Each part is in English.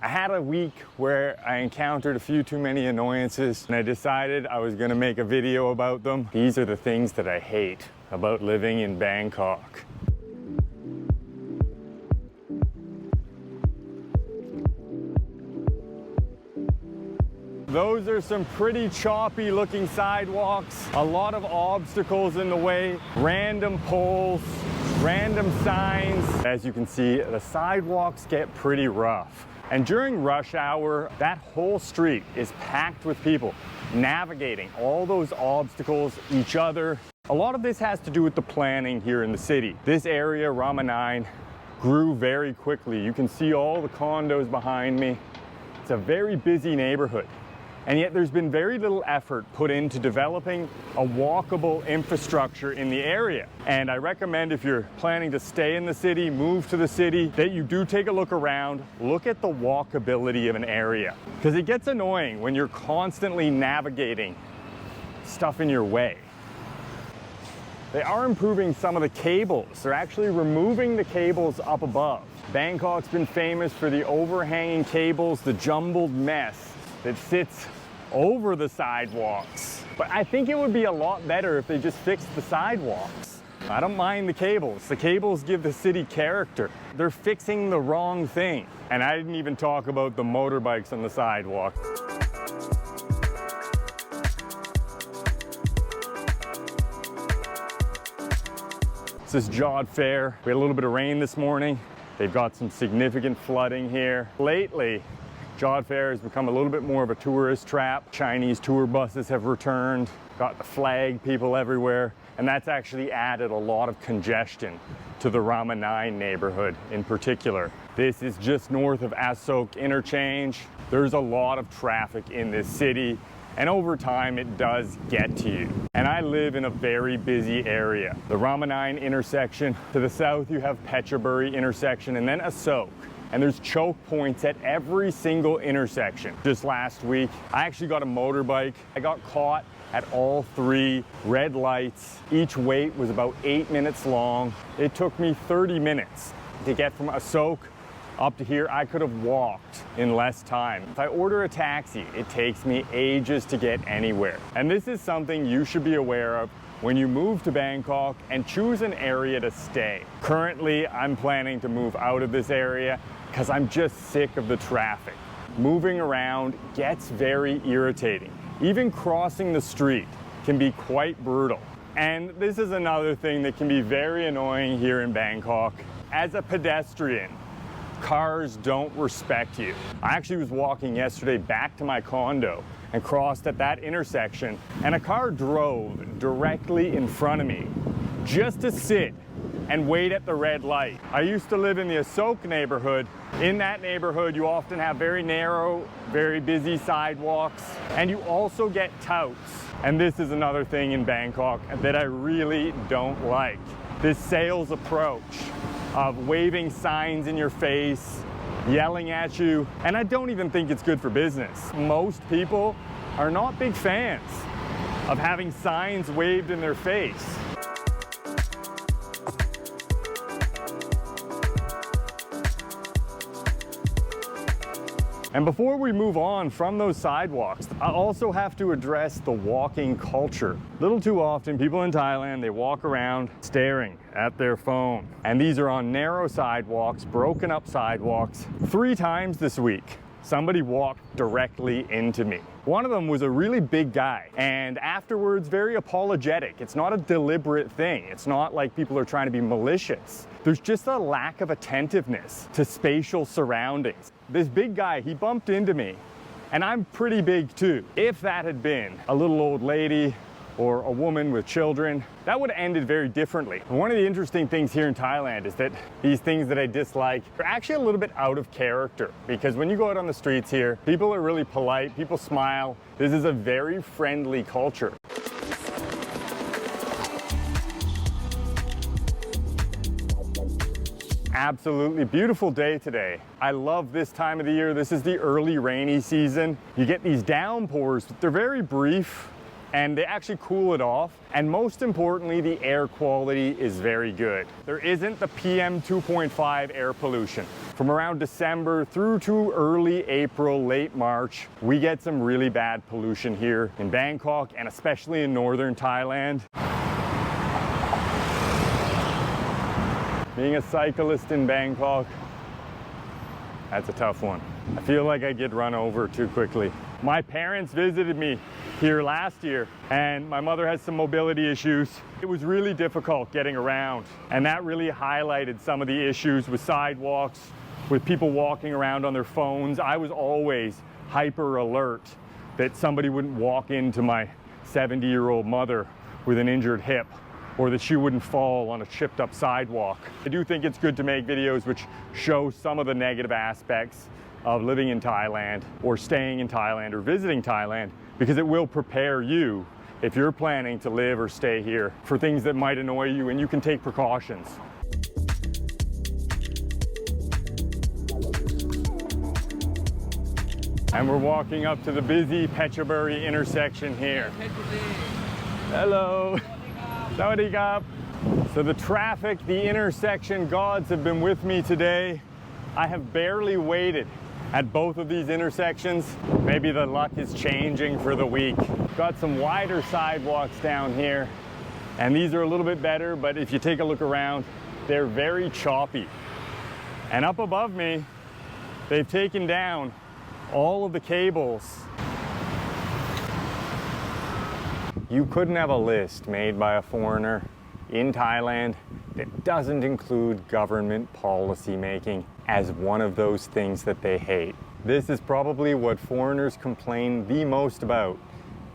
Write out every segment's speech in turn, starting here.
I had a week where I encountered a few too many annoyances and I decided I was gonna make a video about them. These are the things that I hate about living in Bangkok. Those are some pretty choppy looking sidewalks, a lot of obstacles in the way, random poles, random signs. As you can see, the sidewalks get pretty rough. And during rush hour, that whole street is packed with people navigating all those obstacles, each other. A lot of this has to do with the planning here in the city. This area, Rama 9, grew very quickly. You can see all the condos behind me. It's a very busy neighborhood. And yet there's been very little effort put into developing a walkable infrastructure in the area. And I recommend if you're planning to stay in the city, move to the city, that you do take a look around, look at the walkability of an area. Because it gets annoying when you're constantly navigating stuff in your way. They are improving some of the cables. They're actually removing the cables up above. Bangkok's been famous for the overhanging cables, the jumbled mess that sits over the sidewalks. But I think it would be a lot better if they just fixed the sidewalks. I don't mind the cables. The cables give the city character. They're fixing the wrong thing. And I didn't even talk about the motorbikes on the sidewalk. This is Jod Fair. We had a little bit of rain this morning. They've got some significant flooding here. Lately, Jod Fair has become a little bit more of a tourist trap. Chinese tour buses have returned, got the flag people everywhere, and that's actually added a lot of congestion to the Rama 9 neighborhood in particular. This is just north of Asok Interchange. There's a lot of traffic in this city, and over time it does get to you. And I live in a very busy area. The Rama 9 intersection, to the south you have Phetchaburi intersection, and then Asok. And there's choke points at every single intersection. Just last week, I actually got a motorbike. I got caught at all 3 red lights. Each wait was about 8 minutes long. It took me 30 minutes to get from Asok up to here. I could have walked in less time. If I order a taxi, it takes me ages to get anywhere. And this is something you should be aware of when you move to Bangkok and choose an area to stay. Currently, I'm planning to move out of this area because I'm just sick of the traffic. Moving around gets very irritating. Even crossing the street can be quite brutal. And this is another thing that can be very annoying here in Bangkok. As a pedestrian, cars don't respect you. I actually was walking yesterday back to my condo and crossed at that intersection, and a car drove directly in front of me just to sit and wait at the red light. I used to live in the Asok neighborhood. In that neighborhood, you often have very narrow, very busy sidewalks, and you also get touts. And this is another thing in Bangkok that I really don't like. This sales approach of waving signs in your face, yelling at you, and I don't even think it's good for business. Most people are not big fans of having signs waved in their face. And before we move on from those sidewalks, I also have to address the walking culture. Little too often, people in Thailand, they walk around staring at their phone. And these are on narrow sidewalks, broken up sidewalks. 3 times this week, somebody walked directly into me. One of them was a really big guy, and afterwards very apologetic. It's not a deliberate thing. It's not like people are trying to be malicious. There's just a lack of attentiveness to spatial surroundings. This big guy, he bumped into me, and I'm pretty big too. If that had been a little old lady or a woman with children, that would have ended very differently. One of the interesting things here in Thailand is that these things that I dislike are actually a little bit out of character, because when you go out on the streets here, people are really polite, people smile. This is a very friendly culture. Absolutely beautiful day today. I love this time of the year. This is the early rainy season. You get these downpours, but they're very brief and they actually cool it off. And most importantly, the air quality is very good. There isn't the PM 2.5 air pollution. From around December through to early April, late March, we get some really bad pollution here in Bangkok and especially in northern Thailand. Being a cyclist in Bangkok, that's a tough one. I feel like I get run over too quickly. My parents visited me here last year and my mother has some mobility issues. It was really difficult getting around, and that really highlighted some of the issues with sidewalks, with people walking around on their phones. I was always hyper alert that somebody wouldn't walk into my 70-year-old mother with an injured hip, or that she wouldn't fall on a chipped up sidewalk. I do think it's good to make videos which show some of the negative aspects of living in Thailand or staying in Thailand or visiting Thailand, because it will prepare you if you're planning to live or stay here for things that might annoy you, and you can take precautions. And we're walking up to the busy Phetchaburi intersection here. Hello. Sawadee krap. So the traffic, the intersection gods have been with me today. I have barely waited at both of these intersections. Maybe the luck is changing for the week. Got some wider sidewalks down here, and these are a little bit better, but if you take a look around, they're very choppy. And up above me, they've taken down all of the cables. You couldn't have a list made by a foreigner in Thailand that doesn't include government policy making as one of those things that they hate. This is probably what foreigners complain the most about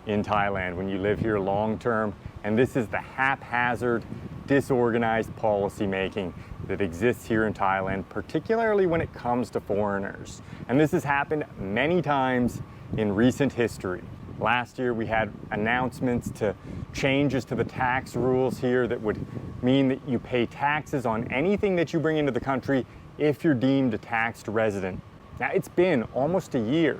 in Thailand when you live here long term, and this is the haphazard, disorganized policy making that exists here in Thailand, particularly when it comes to foreigners. And this has happened many times in recent history. Last year we had announcements to changes to the tax rules here that would mean that you pay taxes on anything that you bring into the country if you're deemed a taxed resident. Now, it's been almost a year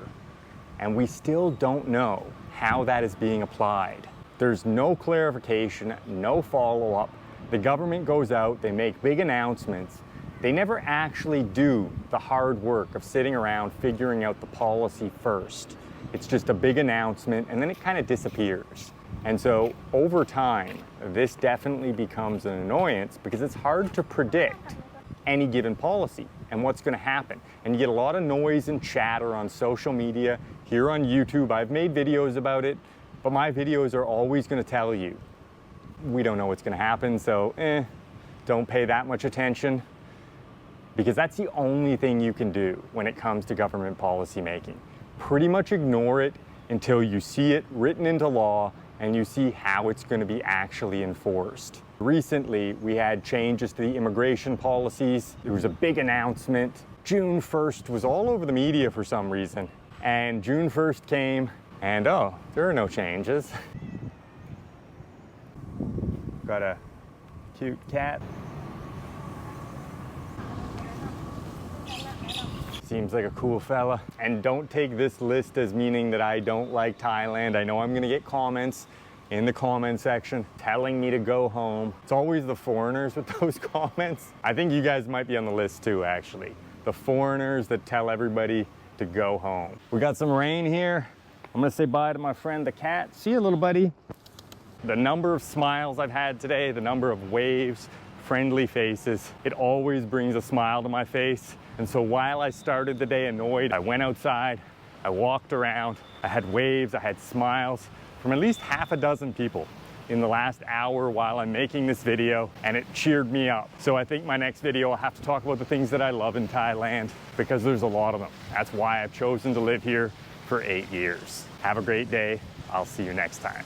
and we still don't know how that is being applied. There's no clarification, no follow-up. The government goes out, they make big announcements. They never actually do the hard work of sitting around figuring out the policy first. It's just a big announcement and then it kind of disappears. And so over time, this definitely becomes an annoyance because it's hard to predict any given policy and what's going to happen. And you get a lot of noise and chatter on social media. Here on YouTube, I've made videos about it, but my videos are always going to tell you, we don't know what's going to happen, so don't pay that much attention, because that's the only thing you can do when it comes to government policy making. Pretty much ignore it until you see it written into law and you see how it's going to be actually enforced. Recently, we had changes to the immigration policies. There was a big announcement. June 1st was all over the media for some reason. And June 1st came and oh, there are no changes. Got a cute cat. Seems like a cool fella. And don't take this list as meaning that I don't like Thailand. I know I'm gonna get comments in the comment section telling me to go home. It's always the foreigners with those comments. I think you guys might be on the list too, actually. The foreigners that tell everybody to go home. We got some rain here. I'm gonna say bye to my friend the cat. See you, little buddy. The number of smiles I've had today, the number of waves, friendly faces, it always brings a smile to my face. And so while I started the day annoyed, I went outside, I walked around, I had waves, I had smiles from at least half a dozen people in the last hour while I'm making this video, and it cheered me up. So I think my next video I'll have to talk about the things that I love in Thailand, because there's a lot of them. That's why I've chosen to live here for 8 years. Have a great day. I'll see you next time.